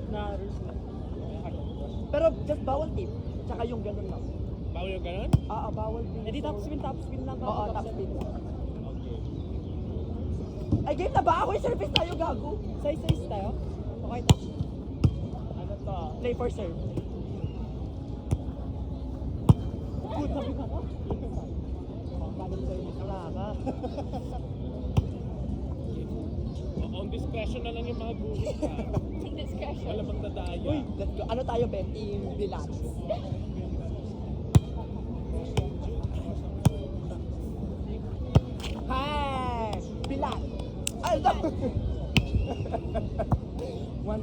Na rules na. Pero just bawal tip. Tsaka yung ganun lang. Bawal yung ganun? Bawal din. Eh di top spin lang. Oo, top spin. Okay. Ay, game na ba? Ako yung service tayo, gago. Size tayo? Okay to. Ano to? Play for serve. Good, sabi ka ka? Paano service? Wala ka. On discretion na lang yung mga gulit ha. Discretion. Wala bang dadaya. Uy, let's go. Ano tayo, Ben? Team Bilan. Hi! Bilan! Ay, no! 1-0.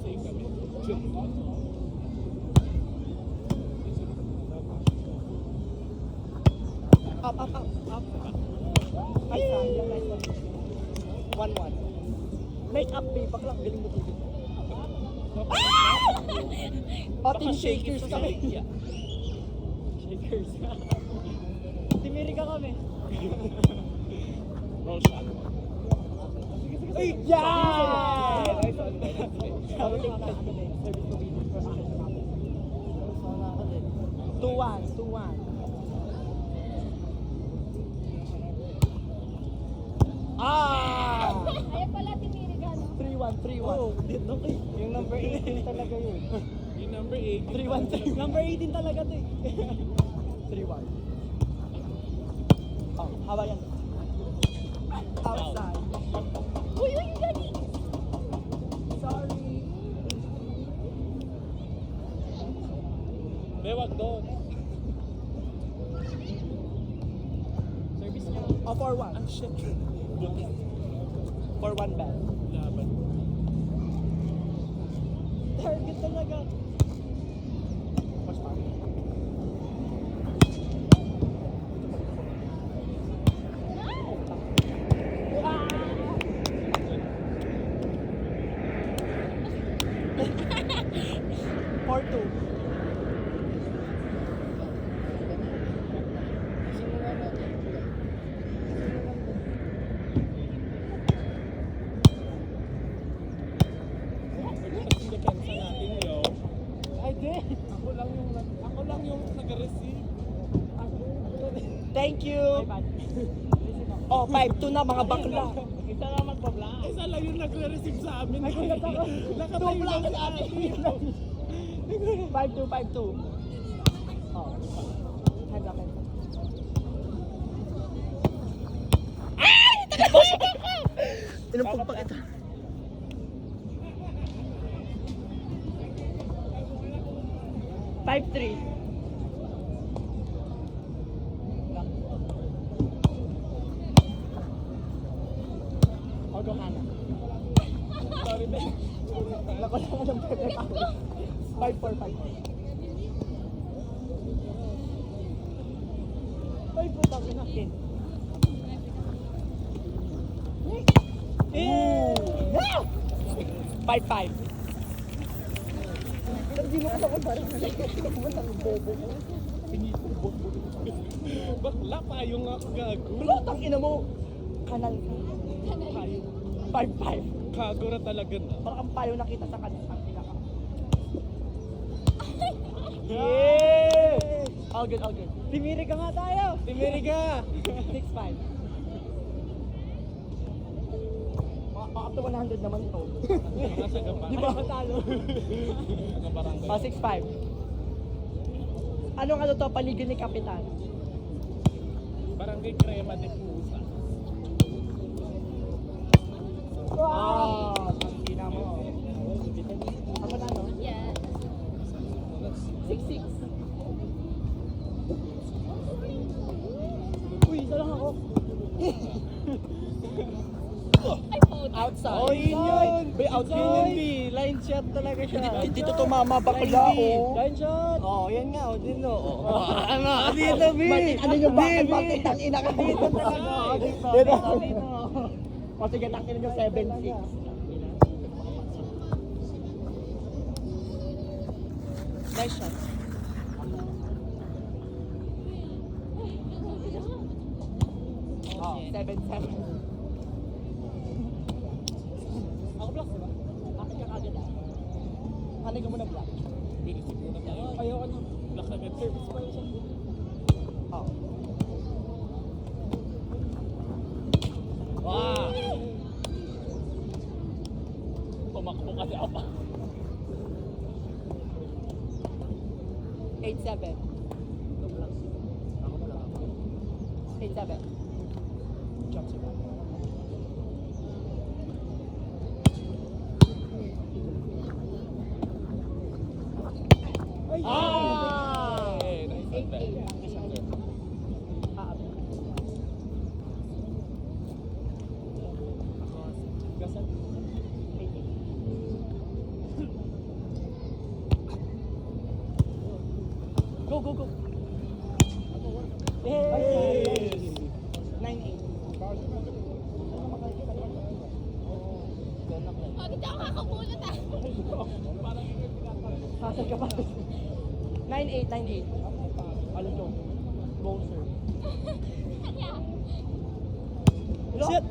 Say kami. Chill. Up. Ay, sayang. Nice one. 1-1. Make up, babe. Baklang galing mo tubig. Team Shakers kami. Shakers. Timirika kami. Roll shot. Ay, yeah! Sabi ko na ano din, service ko video for akin sa kapit. So na ako din. 2-1. Ayaw pala tinirigan. 3-1. Oh, dito okay. Yung number 18 talaga yun. Yung number 8. 3-1. Number 18 talaga to eh. 3-1. Oh, hawayan. Outside. Uy, gani. Sorry. Bewag doon. Service niya. 4-1. Ah, shit. 4-1 bad. Laban. Target talaga. Mas fun. Kasing depensa natin, yo. Ay, di. Ako lang yung nag-receive. Thank you. Ay, bad. Oh, 5-2 na mga bakla. Isa nga magpa-black. Isa lang yung nagre-receive sa amin. Ay, kulat ako. Nakatayo lang sa atin. 5-2. Oh. Hands up. Inumpog pa kita. Five-three. Ogo Hana. Sorry, Ben. Lako lang ng pepe ako. 5-4. 5-4 tayo na. Okay. Ooh. 5-5. Hindi mo kasi ako parang nalagyan ng bobo ko. Bakla pa yung ako gago. Lutang ina mo. Kanal ka. Payo. 5-5. Gago na talaga na. Parang ang payo nakita sa kanya. Ang pinaka. Yeah! All good. Timirika nga tayo. Timirika! 6-5. Up to 100 naman to. Mga sagapara. Di ba? Matalo. Barangay. 6-5. Anong ano to? Paligid ni Kapitan. Barangay Crema de Pusa. Tangina mo. Ako na, no? Yeah. 6-6. Uy, isa lang ako. Ay, puta. Outside. Oh, yun. Be, out Yun yun. B. Line shot talaga siya. Hindi to tumama bakla, oh. Line shot. Oh, yan nga. O, din o. Ano? Dito, B. Ano yung bakit? B. Bakit ang ina ka dito talaga? Dito. Dito. O sige, takin nyo 7-6. Nice shot. Oh, 7-7. Ako block, diba? Bakit ka kagad ah? Sanay ka muna black. Binisip muna tayo. Ayoko na. Black agad. Service pa siya. Oh. Wow! Tumakbo kasi ako pa. 8-7. Ako na lang. 8-7. Jump si Black. Ah! Nice and bad. Gasan. Go, go, go. Hey! 9-8. Oh, hindi ako kakapulot ah. Sasal ka pa. 9-8, 9-8. Alam nyo. Closer. Kanya. Shit!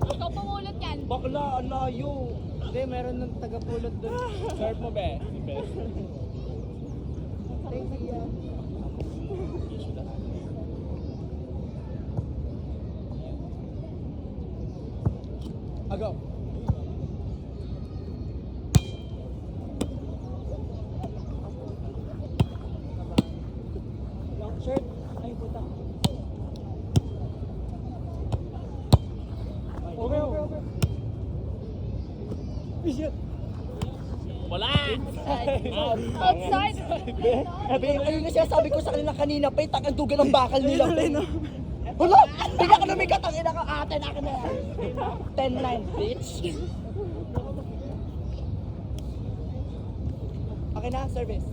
Ikaw pumulot yan. Bakla, ang layo. Hindi, meron ng taga-pulot doon. Serve mo, be. Be. Thank you. Issue na. Agaw. Long shirt. Ay, puta. Okay, okay, okay. Ay, shit. Wala! Outside. Ayun na siya, sabi ko sa kanila kanina pa, ang dugan ng bakal nila. Wala! Bigla ka lumikat, ang ina ka, ate na ka na yan. 10-9, bitch. Okay na, service.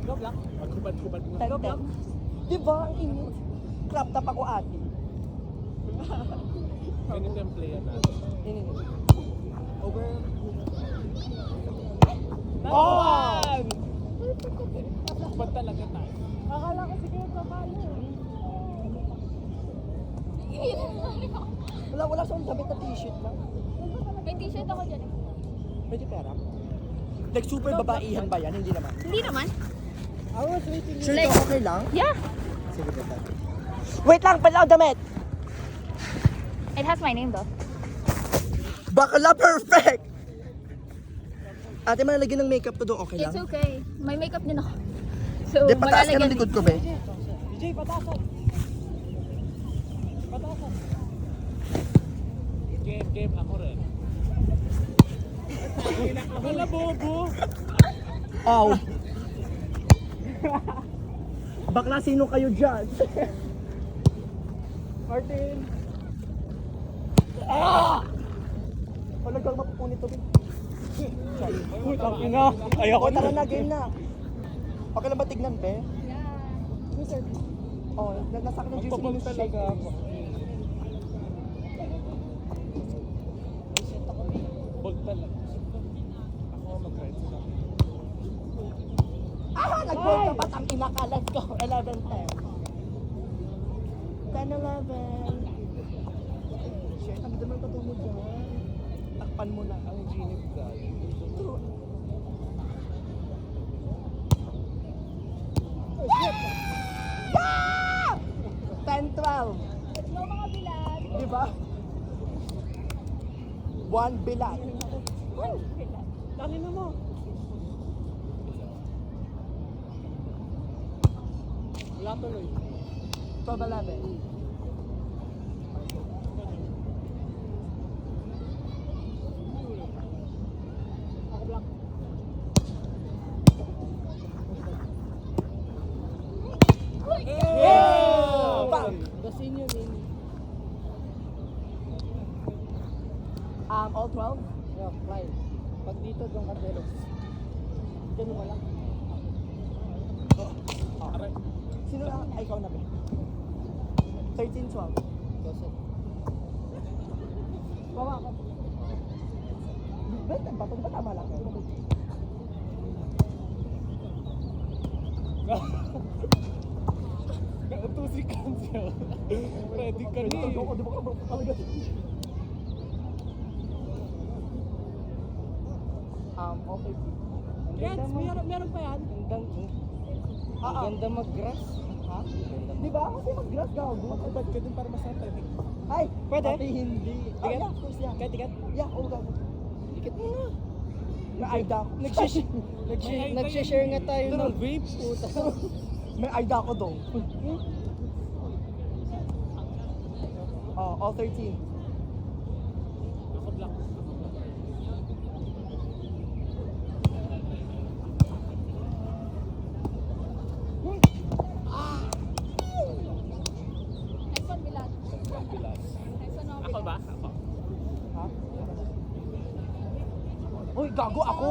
Go, Black. Magkubad-kubad mo. 10-10. Diba, ang init. Crop top ako ate. Ganito yung player natin. Init. Over. Oh! Ba't talaga tayo? Akala ko sige papalo. Wala sa damit na t-shirt lang. May t-shirt ako dyan eh. Pwede pera? Like super babaihan ba yan? Hindi naman. Hindi naman. I was waiting. Sure ka okay lang? Yeah. Sige, beta. Wait lang, pala ako damit! It has my name though. Bakla, perfect! Ate, malalagyan ng makeup to doon, okay lang? It's okay. May makeup din ako. So, Di, pataas ka ng malalagyan. likod ko, be. DJ, patasan. Patasan. Game, ako rin. Wala, bobo! Ow! Bakla, sino kayo dyan? Martin. Talagang mapupunit to, be. Uy, taki na. Ayoko O, tara na, game na. Okay lang ba tignan, be? Yeah. Oh, nasa akin ng juicy Magpapag minutes talaga shake. ako. Bold talaga. Ako mag-ride sa Nag-goal ka pa, ang inakalat ko. 11-10. 10-11. Shit, ang damang patungo dyan. Takpan mo na. ang ginip ka. Ah! 10-12. No mga bilad. Di ba? 1 bilat. Taki na mo. Wala tuloy. 12-11. Ako Black. Yeah! Bang! The senior mini. All 12? Yeah, fly. Pag dito, doon ka pero. Ganun ka lang. Aray. Sino lang? Ay, ikaw na ba? 13-12. Goset. Bawa ka. Benten ba? Ba tama lang? Utusin ka siya. Ready ka na eh. Di ba ka ba? Okay. Gets, meron pa yan. Ang Ganda mag-grass. Ha? Di ba? Kasi mag-grass gago. Magkabad ka din para masata. Ay, Pwede? Pati hindi. Tiket? Yeah, of course, yeah. Tiket? Yeah, oo gago. Tiket mo na. May ayda ako. Nag-share nga tayo ng vape. Puta. May ayda ako daw. Oh, all 13. Naka-block. Next one, Bilal. Bilas. Next one, Ako ba? Ako. Ha? Uy, gago ako!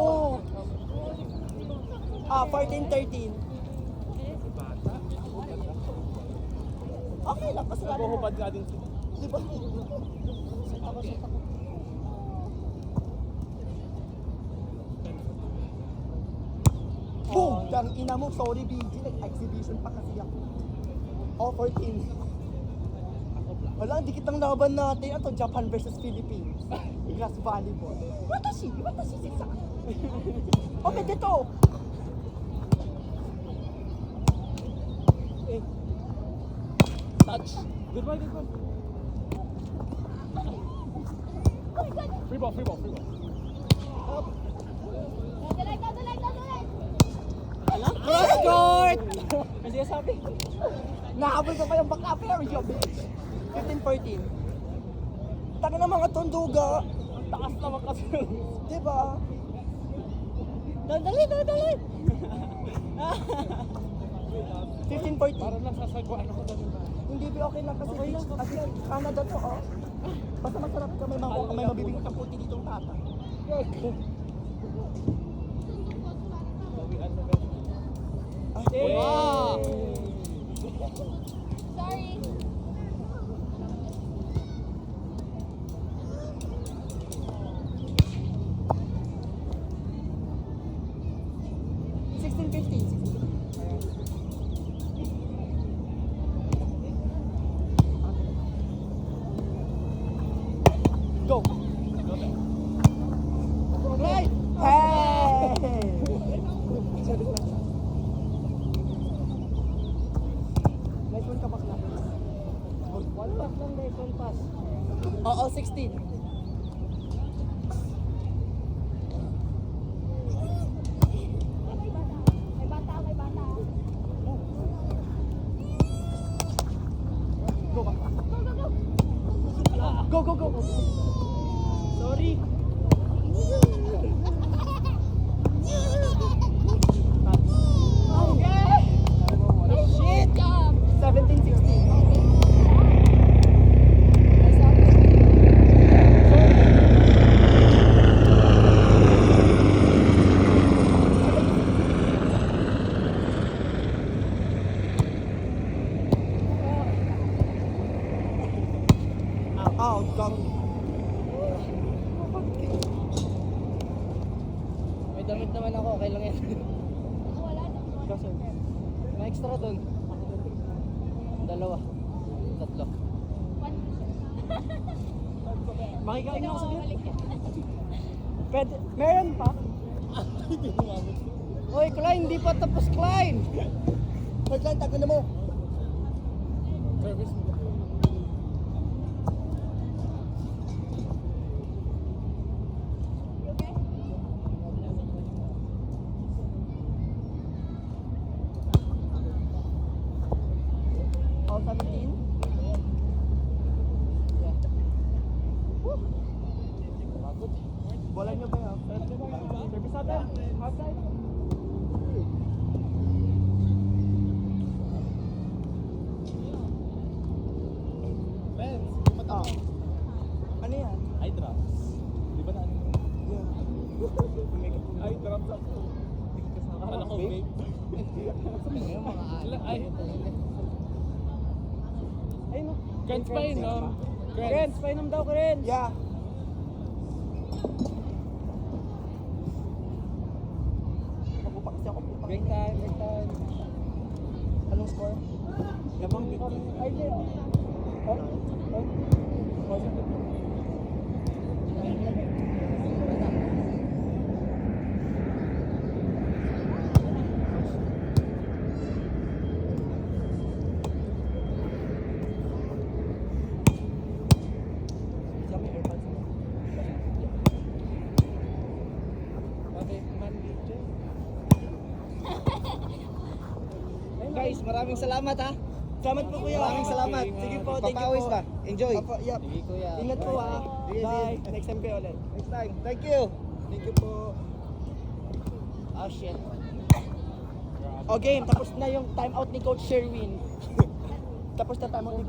14-13. Bata. Okay lang, kasalanan mo. Nabuhubad nga din siya. Di ba? Set ako. Boom! Dang ina mo, sorry BG, nag-exhibition pa kasi ako. All 14. Wala, ang dikit ng laban natin. Ito, Japan versus Philippines. Grass volleyball. Watashi sisa. Oh, may dito. Touch. Goodbye. Free ball. Cross court! Kasi sabi. Nahabol ko pa yung back up here, yo bitch. 15-14. Taka ng mga tonduga. Taas naman kasi. Diba? Dali. 15-14. Parang nasasagwaan ako doon. Hindi ba okay lang kasi kasi Canada to, oh. Basta masarap ka, may mabibigyan kang puti ditong tata. Wow! Sorry. Go! Right! Hey! Nice one ka bakla. One pass lang guys, one pass. Oo, 16. May bata. Go bakla. Go. Sorry. Shit! Job! 17-16. Out, gang. May damit naman ako, okay lang yan. Wala na. Kasi, may extra doon. Dalawa. Tatlo. One. Makikain ako sa iyo. Balik ka. Pwede, meron pa? Oy, Klein, hindi pa tapos, Klein! Hold lang, tago na mo. Service mo. You okay? All 17. Bola nyo ba yan? Service natin. Outside. Oh. Ano yan? Eye drops. Di ba na ano? Eye drops ako. Akala ko vape. Ay. Ay, no. Grants pa yun, no? Grants, painom daw, Grants. Yeah. Break time. Anong score? Lamang big. Ay, di. Oh. Diyan may airpods mo. Guys, maraming salamat ha. Salamat po kuya. Maraming salamat. Sige po, thank you Papawis po. ba? Enjoy. Apo, yep. Sige kuya. Ingat po ha. Sige, Bye. sige. Next time kayo ulit. Next time. Thank you. Thank you po. Oh shit. O game, tapos na yung timeout ni Coach Sherwin. Tapos na timeout ni